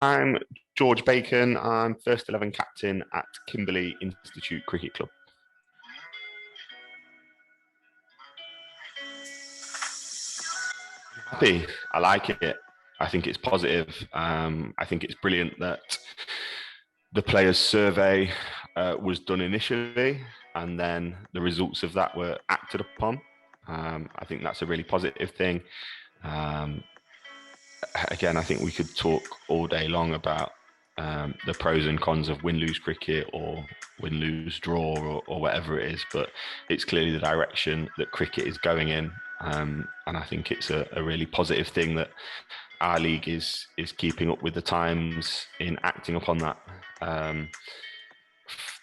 I'm George Bacon. I'm first 11 captain at Kimberley Institute Cricket Club. Happy. I like it. I think it's positive. I think it's brilliant that the players' survey was done initially, and then the results of that were acted upon. I think that's a really positive thing. Um, Again, I think we could talk all day long about the pros and cons of win-lose cricket or win-lose-draw or whatever it is, but it's clearly the direction that cricket is going in, and I think it's a really positive thing that our league is keeping up with the times in acting upon that. Um,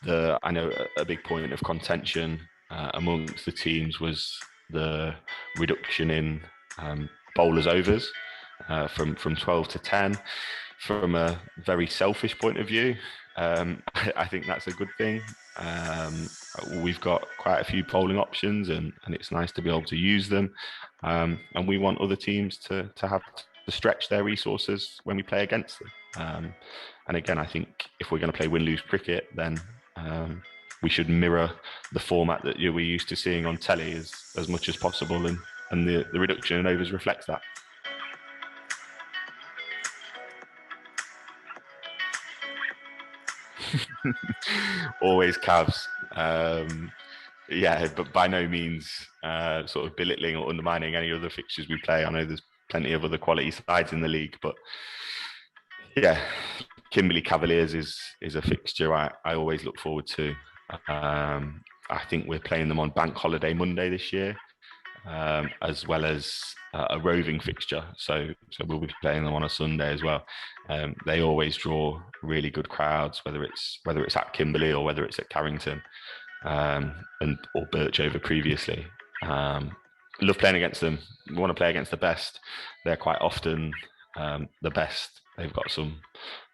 I know a big point of contention amongst the teams was the reduction in bowlers overs from 12 to 10. From a very selfish point of view, I think that's a good thing. We've got quite a few bowling options, and it's nice to be able to use them. And we want other teams to have to stretch their resources when we play against them. And again, I think if we're going to play win-lose cricket, then we should mirror the format that we're used to seeing on telly as much as possible, and the reduction in overs reflects that. Always Cavs. Yeah, but by no means sort of belittling or undermining any other fixtures we play. I know there's plenty of other quality sides in the league, but yeah, Kimberley Cavaliers is a fixture I always look forward to. I think we're playing them on Bank Holiday Monday this year, as well as a roving fixture. So we'll be playing them on a Sunday as well. They always draw really good crowds, whether it's at Kimberley or whether it's at Carrington, or Birchover previously. Love playing against them. We want to play against the best. They're quite often the best. They've got some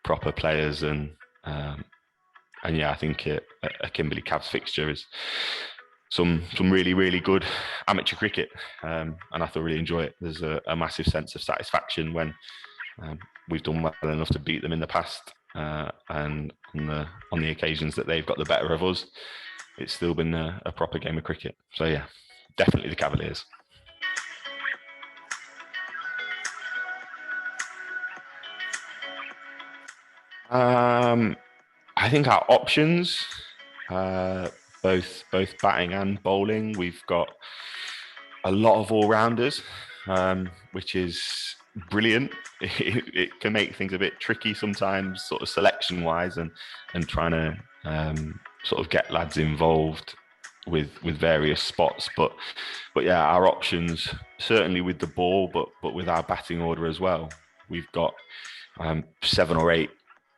proper players, and yeah, I think a Kimberley Cavs fixture is some really good amateur cricket, and I thoroughly enjoy it. There's a massive sense of satisfaction when we've done well enough to beat them in the past, and on the occasions that they've got the better of us, it's still been a proper game of cricket. So yeah, definitely the Cavaliers. I think our options, uh, both batting and bowling, we've got a lot of all rounders, which is brilliant. It can make things a bit tricky sometimes, sort of selection wise, and trying to sort of get lads involved with various spots. But yeah, our options certainly with the ball, but with our batting order as well. We've got 7 or 8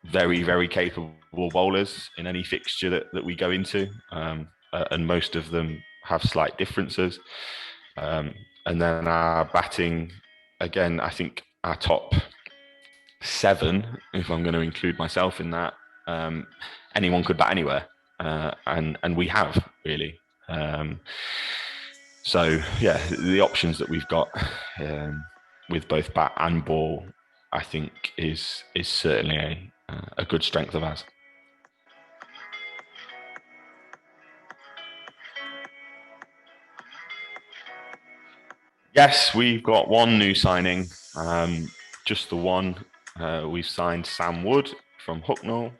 very capable bowlers in any fixture that we go into, and most of them have slight differences. And then our batting, again, I think our top 7, if I'm going to include myself in that, anyone could bat anywhere, and we have really. So yeah, the options that we've got with both bat and ball, I think is certainly a good strength of ours. Yes, we've got one new signing, just the one. We've signed Sam Wood from Hucknall,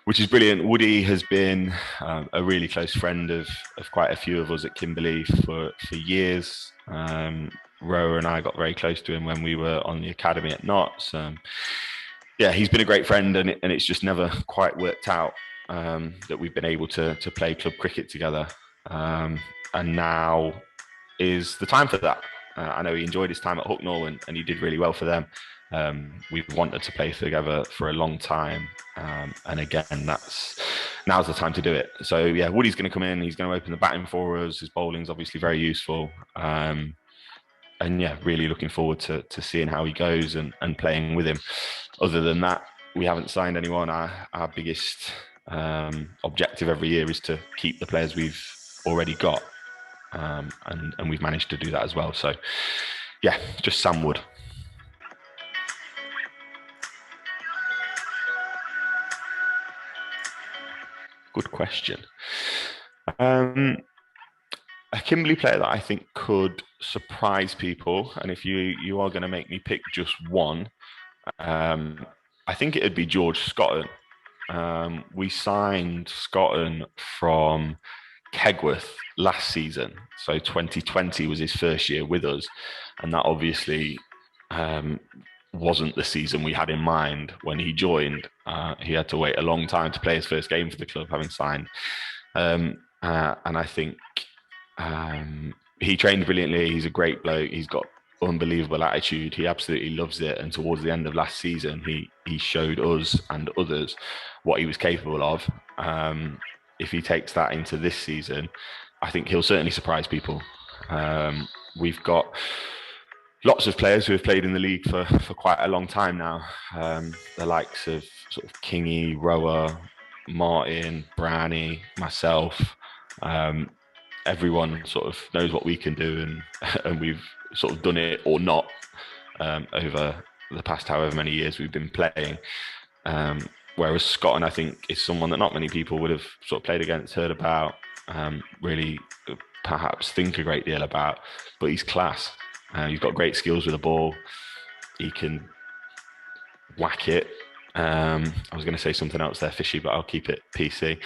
which is brilliant. Woody has been a really close friend of quite a few of us at Kimberley for years. Rower and I got very close to him when we were on the academy at Notts. Yeah, he's been a great friend, and it's just never quite worked out that we've been able to play club cricket together. And now is the time for that. I know he enjoyed his time at Hucknall, and he did really well for them. We've wanted to play together for a long time, and again, now's the time to do it. So yeah, Woody's going to come in. He's going to open the batting for us. His bowling's obviously very useful, and yeah, really looking forward to seeing how he goes and playing with him. Other than that, we haven't signed anyone. Our biggest objective every year is to keep the players we've already got. And we've managed to do that as well. So yeah, just Sam Wood. Good question. Um, a Kimberley player that I think could surprise people, and if you are going to make me pick just one, um, I think it'd be George Scotton. We signed Scotton from Kegworth last season, so 2020 was his first year with us, and that obviously um, wasn't the season we had in mind when he joined. He had to wait a long time to play his first game for the club, having signed. And I think he trained brilliantly. He's a great bloke. He's got unbelievable attitude. He absolutely loves it. And towards the end of last season, he showed us and others what he was capable of. If he takes that into this season, I think he'll certainly surprise people. We've got lots of players who have played in the league for quite a long time now. The likes of sort of Kingy, Rower, Martin, Brownie, myself. Everyone sort of knows what we can do, and we've sort of done it or not over the past however many years we've been playing. Whereas Scotland, I think, is someone that not many people would have sort of played against, heard about, really perhaps think a great deal about, but he's class. He's got great skills with the ball. He can whack it. I was going to say something else there, fishy, but I'll keep it PC.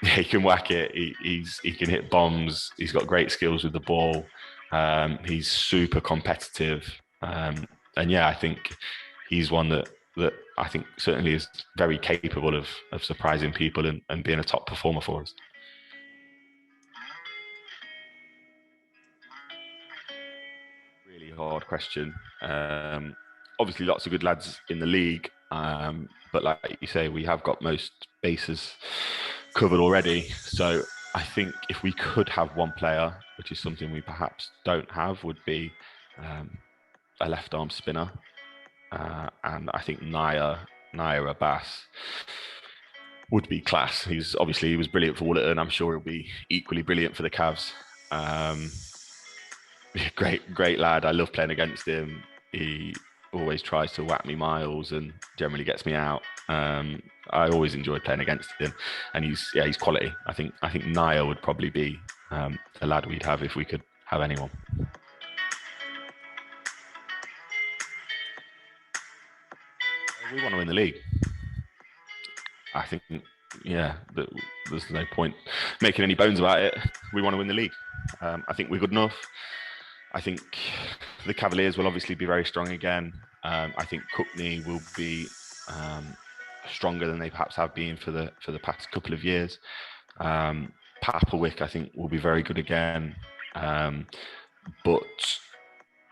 He can whack it. He can hit bombs. He's got great skills with the ball. He's super competitive. And yeah, I think he's one that I think certainly is very capable of surprising people and being a top performer for us. Really hard question. Obviously, lots of good lads in the league, but like you say, we have got most bases covered already. So I think if we could have one player, which is something we perhaps don't have, would be a left arm spinner, and I think Naya Abbas would be class. He was brilliant for Wallerton. I'm sure he'll be equally brilliant for the Cavs. Great lad. I love playing against him. He always tries to whack me miles and generally gets me out. I always enjoyed playing against him, and he's quality. I think Naya would probably be the lad we'd have if we could have anyone. We want to win the league. I think, yeah, there's no point making any bones about it. We want to win the league. I think we're good enough. I think the Cavaliers will obviously be very strong again. I think Cookney will be stronger than they perhaps have been for the past couple of years. Papplewick, I think, will be very good again. But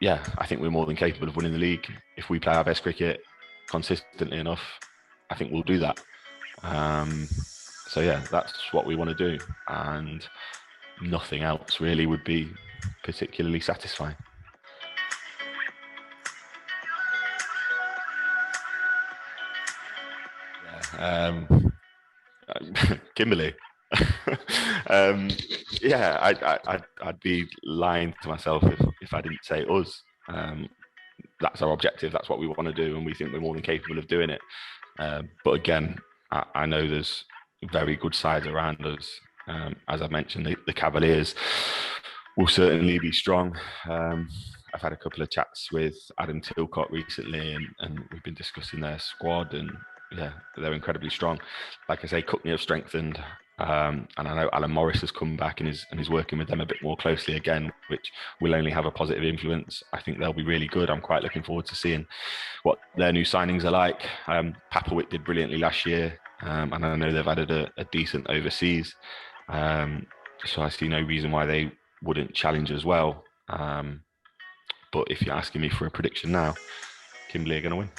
yeah, I think we're more than capable of winning the league if we play our best cricket consistently enough. I think we'll do that. So yeah, that's what we want to do, and nothing else really would be particularly satisfying. Yeah, Kimberley. Yeah, I'd be lying to myself if I didn't say us. That's our objective. That's what we want to do, and we think we're more than capable of doing it. But again, I know there's very good sides around us. As I mentioned, the Cavaliers will certainly be strong. I've had a couple of chats with Adam Tilcott recently, and we've been discussing their squad, and yeah, they're incredibly strong. Like I say, Cookney have strengthened, and I know Alan Morris has come back and is working with them a bit more closely again, which will only have a positive influence. I think they'll be really good. I'm quite looking forward to seeing what their new signings are like. Papplewick did brilliantly last year, and I know they've added a decent overseas. So I see no reason why they wouldn't challenge as well. But if you're asking me for a prediction now, Kimberley are going to win.